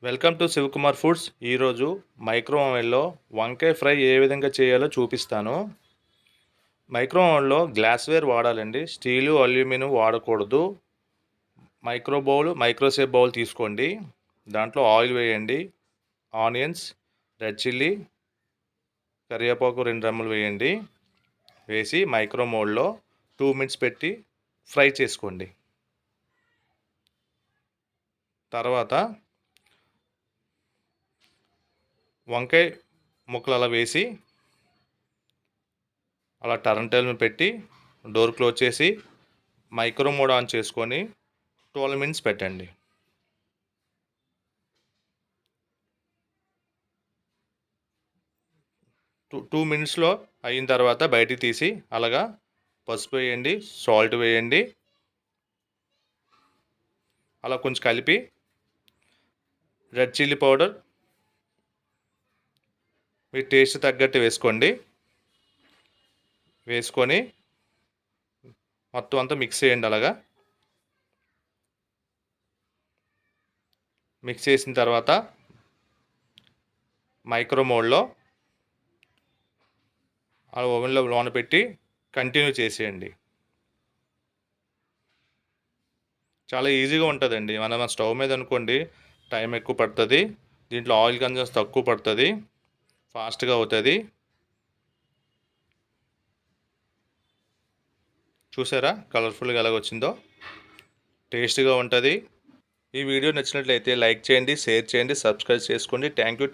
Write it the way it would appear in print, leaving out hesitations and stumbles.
Welcome to Shivakumar foods. ఈరోజు మైక్రోవేవ్లో వంకాయ fry ఏ విధంగా చేయాలో చూపిస్తాను. మైక్రోవేవ్లో గ్లాస్వేర్ వాడాలండి, స్టీలు అల్యూమినియం వాడకూడదు. మైక్రోసేఫ్ బౌల్ తీసుకోండి. దాంట్లో ఆయిల్ వేయండి, ఆనియన్స్, రెడ్ చిల్లీ, కరివేపాకు 2 రెమ్మలు వేయండి. వేసి మైక్రోవేవ్లో 2 మినిట్స్ పెట్టి ఫ్రై చేసుకోండి. తర్వాత వంకాయ ముక్కలు అలా వేసి అలా టర్న్ టేబుల్ పెట్టి డోర్ క్లోజ్ చేసి మైక్రో మోడ్ ఆన్ చేసుకొని 12 మినిట్స్ పెట్టండి. టూ మినిట్స్లో అయిన తర్వాత బయటికి తీసి అలాగా పసుపు వేయండి, సాల్ట్ వేయండి, అలా కొంచెం కలిపి రెడ్ చిల్లీ పౌడర్ మీ టేస్ట్ తగ్గట్టు వేసుకోండి. వేసుకొని మొత్తం అంతా మిక్స్ చేయండి. అలాగా మిక్స్ చేసిన తర్వాత మైక్రో మోడ్లో ఆ ఓవెన్లో లోన పెట్టి కంటిన్యూ చేసేయండి. చాలా ఈజీగా ఉంటుందండి. మన స్టవ్ మీద అనుకోండి టైం ఎక్కువ పడుతుంది, దీంట్లో ఆయిల్ కన్జంప్షన్ తక్కువ పడుతుంది, ఫాస్ట్గా అవుతుంది. చూసారా కలర్ఫుల్గా ఎలాగొచ్చిందో? టేస్ట్గా ఉంటుంది. ఈ వీడియో నచ్చినట్లయితే లైక్ చేయండి, షేర్ చేయండి, సబ్స్క్రైబ్ చేసుకోండి. Thank you.